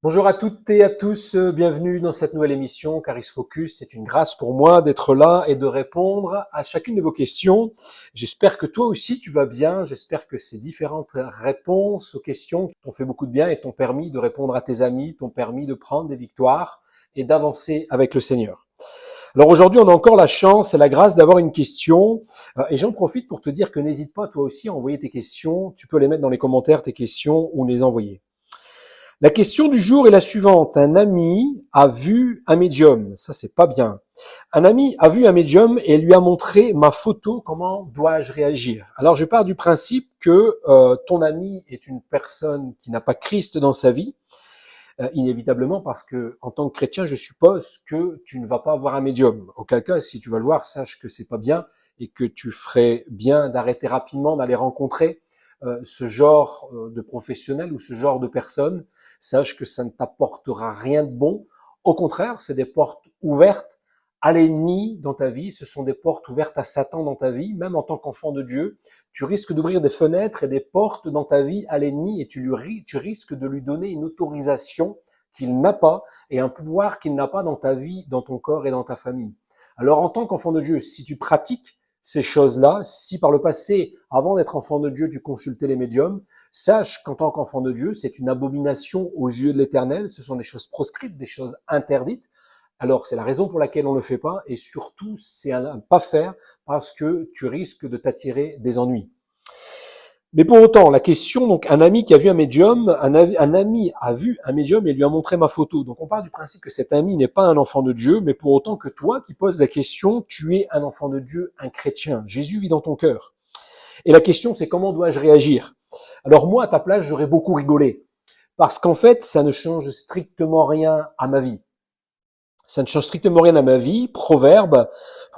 Bonjour à toutes et à tous, bienvenue dans cette nouvelle émission Caris Focus. C'est une grâce pour moi d'être là et de répondre à chacune de vos questions. J'espère que toi aussi tu vas bien, j'espère que ces différentes réponses aux questions t'ont fait beaucoup de bien et t'ont permis de répondre à tes amis, t'ont permis de prendre des victoires et d'avancer avec le Seigneur. Alors aujourd'hui, on a encore la chance et la grâce d'avoir une question et j'en profite pour te dire que n'hésite pas toi aussi à envoyer tes questions. Tu peux les mettre dans les commentaires, tes questions, ou les envoyer. La question du jour est la suivante. Un ami a vu un médium. Ça, c'est pas bien. Un ami a vu un médium et lui a montré ma photo. Comment dois-je réagir? Alors, je pars du principe que ton ami est une personne qui n'a pas Christ dans sa vie, inévitablement parce que, en tant que chrétien, je suppose que tu ne vas pas voir un médium. Auquel cas, si tu vas le voir, sache que c'est pas bien et que tu ferais bien d'arrêter rapidement d'aller rencontrer ce genre de professionnel ou ce genre de personne. Sache que ça ne t'apportera rien de bon. Au contraire, c'est des portes ouvertes à l'ennemi dans ta vie. Ce sont des portes ouvertes à Satan dans ta vie. Même en tant qu'enfant de Dieu, tu risques d'ouvrir des fenêtres et des portes dans ta vie à l'ennemi et tu risques de lui donner une autorisation qu'il n'a pas et un pouvoir qu'il n'a pas dans ta vie, dans ton corps et dans ta famille. Alors en tant qu'enfant de Dieu, si tu pratiques ces choses-là, si par le passé, avant d'être enfant de Dieu, tu consultais les médiums, sache qu'en tant qu'enfant de Dieu, c'est une abomination aux yeux de l'Éternel, ce sont des choses proscrites, des choses interdites. Alors c'est la raison pour laquelle on ne le fait pas et surtout c'est un pas faire parce que tu risques de t'attirer des ennuis. Mais pour autant, la question, donc un ami qui a vu un médium, un ami a vu un médium et lui a montré ma photo. Donc on part du principe que cet ami n'est pas un enfant de Dieu, mais pour autant que toi qui poses la question, tu es un enfant de Dieu, un chrétien. Jésus vit dans ton cœur. Et la question c'est comment dois-je réagir? Alors moi à ta place j'aurais beaucoup rigolé, parce qu'en fait ça ne change strictement rien à ma vie. Ça ne change strictement rien à ma vie. Proverbe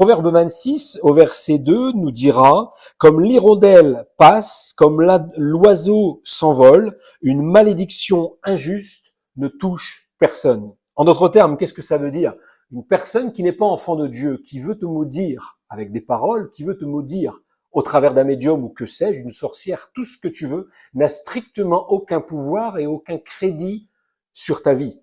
26 au verset 2 nous dira, comme l'hirondelle passe, comme l'oiseau s'envole, une malédiction injuste ne touche personne. En d'autres termes, qu'est-ce que ça veut dire? Une personne qui n'est pas enfant de Dieu, qui veut te maudire avec des paroles, qui veut te maudire au travers d'un médium ou que sais-je, une sorcière, tout ce que tu veux, n'a strictement aucun pouvoir et aucun crédit sur ta vie.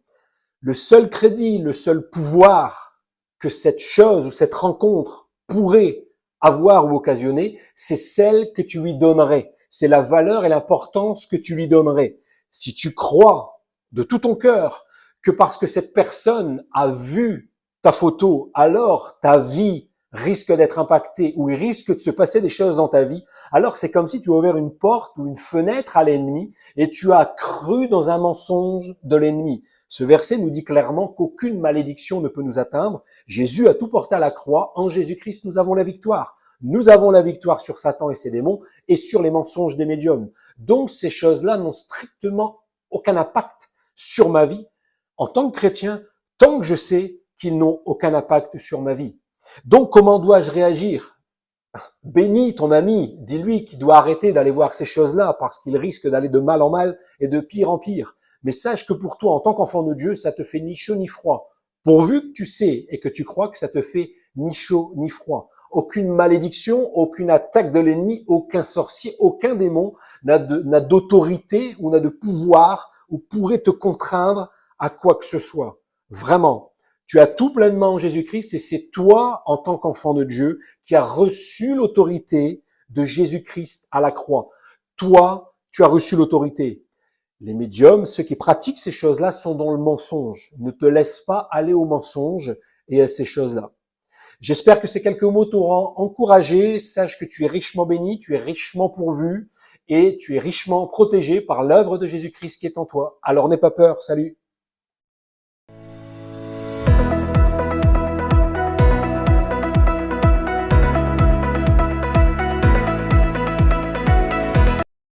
Le seul crédit, le seul pouvoir que cette chose ou cette rencontre pourrait avoir ou occasionner, c'est celle que tu lui donnerais. C'est la valeur et l'importance que tu lui donnerais. Si tu crois de tout ton cœur que parce que cette personne a vu ta photo, alors ta vie risque d'être impactée ou il risque de se passer des choses dans ta vie, alors c'est comme si tu as ouvert une porte ou une fenêtre à l'ennemi et tu as cru dans un mensonge de l'ennemi. Ce verset nous dit clairement qu'aucune malédiction ne peut nous atteindre. Jésus a tout porté à la croix. En Jésus-Christ, nous avons la victoire. Nous avons la victoire sur Satan et ses démons et sur les mensonges des médiums. Donc, ces choses-là n'ont strictement aucun impact sur ma vie en tant que chrétien, tant que je sais qu'ils n'ont aucun impact sur ma vie. Donc, comment dois-je réagir? Bénis ton ami, dis-lui qu'il doit arrêter d'aller voir ces choses-là parce qu'il risque d'aller de mal en mal et de pire en pire. Mais sache que pour toi, en tant qu'enfant de Dieu, ça te fait ni chaud ni froid. Pourvu que tu sais et que tu crois que ça te fait ni chaud ni froid. Aucune malédiction, aucune attaque de l'ennemi, aucun sorcier, aucun démon n'a d'autorité ou n'a de pouvoir ou pourrait te contraindre à quoi que ce soit. Vraiment. Tu as tout pleinement en Jésus-Christ et c'est toi, en tant qu'enfant de Dieu, qui as reçu l'autorité de Jésus-Christ à la croix. Toi, tu as reçu l'autorité. Les médiums, ceux qui pratiquent ces choses-là, sont dans le mensonge. Ne te laisse pas aller au mensonge et à ces choses-là. J'espère que ces quelques mots t'auront encouragé. Sache que tu es richement béni, tu es richement pourvu et tu es richement protégé par l'œuvre de Jésus-Christ qui est en toi. Alors n'aie pas peur. Salut.